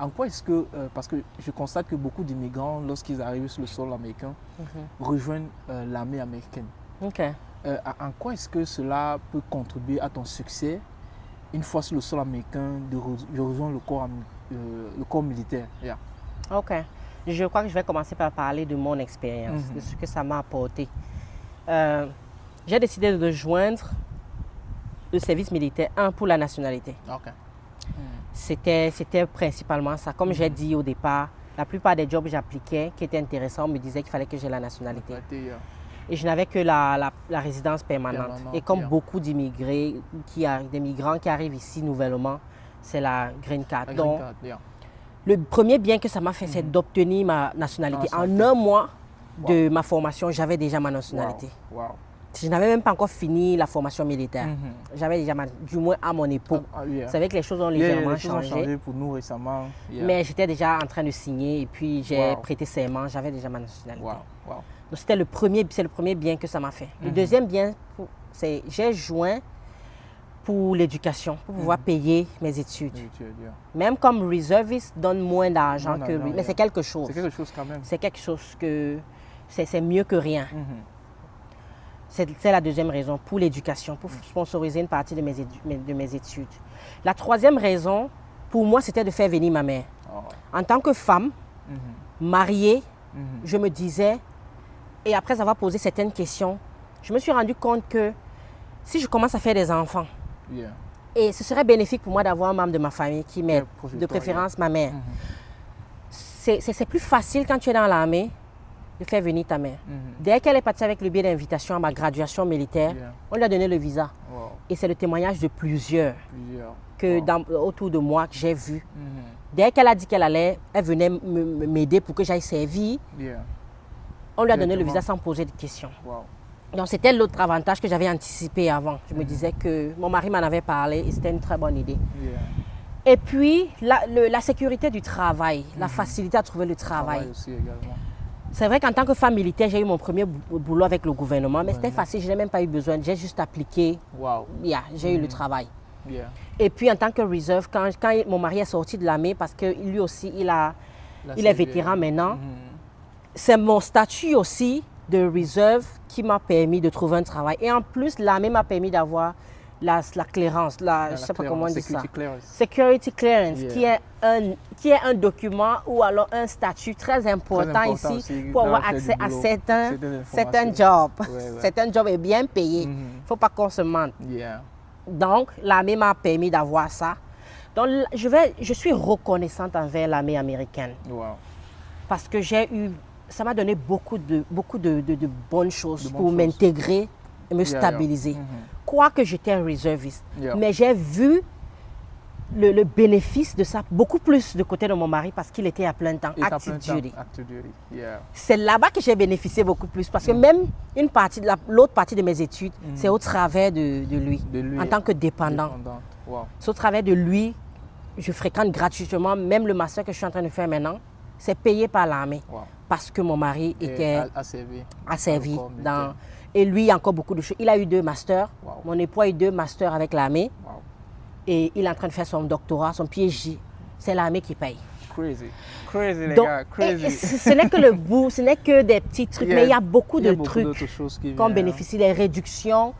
en quoi est-ce que, parce que je constate que beaucoup d'immigrants, lorsqu'ils arrivent sur le sol américain, rejoignent l'armée américaine. OK. En quoi est-ce que cela peut contribuer à ton succès une fois sur le sol américain de rejoindre le corps militaire? Yeah. OK. Je crois que je vais commencer par parler de mon expérience, de ce que ça m'a apporté. J'ai décidé de rejoindre le service militaire, pour la nationalité. OK. C'était principalement ça. Comme j'ai dit au départ, la plupart des jobs que j'appliquais qui étaient intéressants, on me disait qu'il fallait que j'ai la nationalité. Et je n'avais que la résidence permanente. Et comme beaucoup d'immigrés, des migrants qui arrivent ici nouvellement, c'est la green card. Donc, le premier bien que ça m'a fait, c'est d'obtenir ma nationalité. En un mois de ma formation, j'avais déjà ma nationalité. Wow. Je n'avais même pas encore fini la formation militaire. J'avais déjà, du moins à mon époque. Yeah. C'est vrai que les choses ont légèrement Les choses ont changé. changé pour nous récemment. Yeah. Mais j'étais déjà en train de signer et puis j'ai prêté serment. J'avais déjà ma nationalité. Wow. Donc c'est le premier bien que ça m'a fait. Le deuxième bien, c'est j'ai joint pour l'éducation, pour pouvoir payer mes études. Même comme reservist donne moins d'argent que lui, mais c'est quelque chose. C'est quelque chose quand même. C'est quelque chose que c'est mieux que rien. C'est la deuxième raison, pour l'éducation, pour sponsoriser une partie de mes études. La troisième raison, pour moi, c'était de faire venir ma mère. En tant que femme, mariée, je me disais, et après avoir posé certaines questions, je me suis rendu compte que si je commence à faire des enfants, et ce serait bénéfique pour moi d'avoir un membre de ma famille qui m'aide, de préférence ma mère. C'est plus facile quand tu es dans l'armée de faire venir ta mère. Dès qu'elle est partie avec le billet d'invitation à ma graduation militaire, on lui a donné le visa. Et c'est le témoignage de plusieurs autour de moi que j'ai vu. Dès qu'elle a dit qu'elle allait, elle venait m'aider pour que j'aille servir. On lui a donné le visa sans poser de questions. Donc c'était l'autre avantage que j'avais anticipé avant. Je me disais que mon mari m'en avait parlé et c'était une très bonne idée. Et puis la sécurité du travail, la facilité à trouver le travail. Aussi également. C'est vrai qu'en tant que femme militaire, j'ai eu mon premier boulot avec le gouvernement, mais c'était facile, je n'ai même pas eu besoin. J'ai juste appliqué. J'ai eu le travail. Et puis en tant que reserve, quand mon mari est sorti de l'armée, parce que lui aussi, il est vétéran maintenant, c'est mon statut aussi de reserve qui m'a permis de trouver un travail. Et en plus, l'armée m'a permis d'avoir la clearance, je ne sais pas comment on dit ça. Security clearance, qui est un document ou alors un statut très important ici aussi, pour avoir accès à certains jobs. Certains jobs est bien payé. Il ne faut pas qu'on se mente. Donc, l'armée m'a permis d'avoir ça. Donc, je suis reconnaissante envers l'armée américaine. Parce que ça m'a donné beaucoup de bonnes choses pour m'intégrer et me stabiliser. Quoique j'étais un réserviste. Mais j'ai vu le bénéfice de ça beaucoup plus de côté de mon mari parce qu'il était à plein temps, active duty. C'est là-bas que j'ai bénéficié beaucoup plus parce que même l'autre partie de mes études, c'est au travers de lui, en tant que dépendant. C'est au travers de lui, je fréquente gratuitement, même le master que je suis en train de faire maintenant, c'est payé par l'armée parce que mon mari a servi dans... Et lui, il y a encore beaucoup de choses. Il a eu 2 masters. Mon époux a eu 2 masters avec l'armée. Et il est en train de faire son doctorat, son PhD. C'est l'armée qui paye. Crazy les Donc, gars, crazy. Ce n'est que le bout, ce n'est que des petits trucs, mais il y a beaucoup de trucs qu'on bénéficie, les réductions.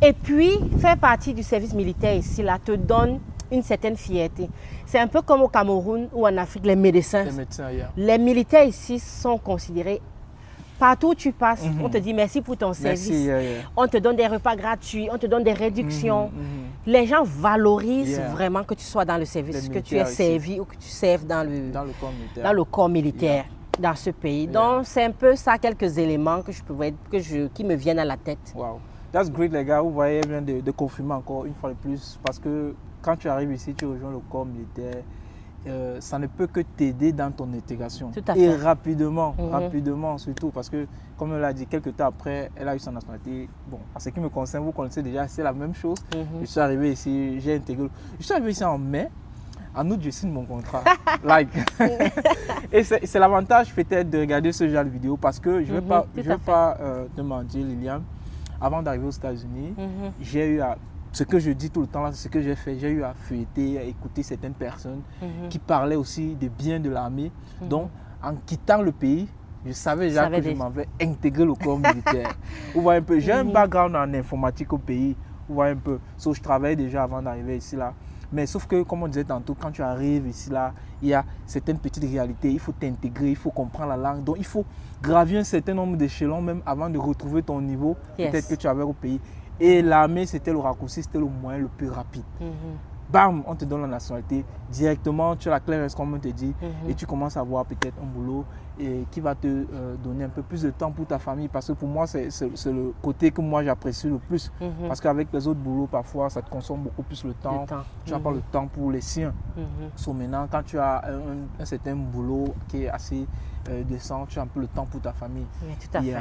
Et puis, faire partie du service militaire ici, là, te donne une certaine fierté. C'est un peu comme au Cameroun ou en Afrique, les médecins. Les militaires ici sont considérés. Partout où tu passes, on te dit merci pour ton service. On te donne des repas gratuits, on te donne des réductions. Les gens valorisent vraiment que tu sois dans le service, que tu aies servi ou que tu serves dans le corps militaire dans ce pays. Donc, c'est un peu ça, quelques éléments qui me viennent à la tête. Wow. That's great, les gars. Vous voyez bien de confirmer encore une fois de plus. Parce que quand tu arrives ici, tu rejoins le corps militaire. Ça ne peut que t'aider dans ton intégration. Tout à fait. Et rapidement, rapidement surtout, parce que, comme elle l'a dit, quelques temps après, elle a eu son nationalité. Bon, en ce qui me concerne, vous connaissez déjà, c'est la même chose. Je suis arrivé ici, j'ai intégré. Je suis arrivé ici en mai. En août, je signe mon contrat. Et c'est l'avantage peut-être de regarder ce genre de vidéo, parce que je ne vais pas te mentir, Liliane. Avant d'arriver aux États-Unis, j'ai eu à ce que je dis tout le temps là, c'est ce que j'ai fait. J'ai eu à feuilleter, à écouter certaines personnes qui parlaient aussi des biens de l'armée. Donc, en quittant le pays, je savais déjà que je m'en vais intégrer le corps militaire. Vous voyez un peu, j'ai un background en informatique au pays. Vous voyez un peu, je travaillais déjà avant d'arriver ici là. Mais sauf que, comme on disait tantôt, quand tu arrives ici là, il y a certaines petites réalités. Il faut t'intégrer, il faut comprendre la langue. Donc, il faut gravir un certain nombre d'échelons même avant de retrouver ton niveau, peut-être que tu avais au pays. Et l'armée, c'était le raccourci, c'était le moyen le plus rapide. Bam, on te donne la nationalité. Directement, tu as la clairesse, comme on te dit, et tu commences à avoir peut-être un boulot et qui va te donner un peu plus de temps pour ta famille. Parce que pour moi, c'est le côté que moi j'apprécie le plus. Parce qu'avec les autres boulots, parfois, ça te consomme beaucoup plus le temps. Tu n'as pas le temps pour les siens. So, maintenant, quand tu as un certain boulot qui est assez décent, tu as un peu le temps pour ta famille. Oui, tout à fait.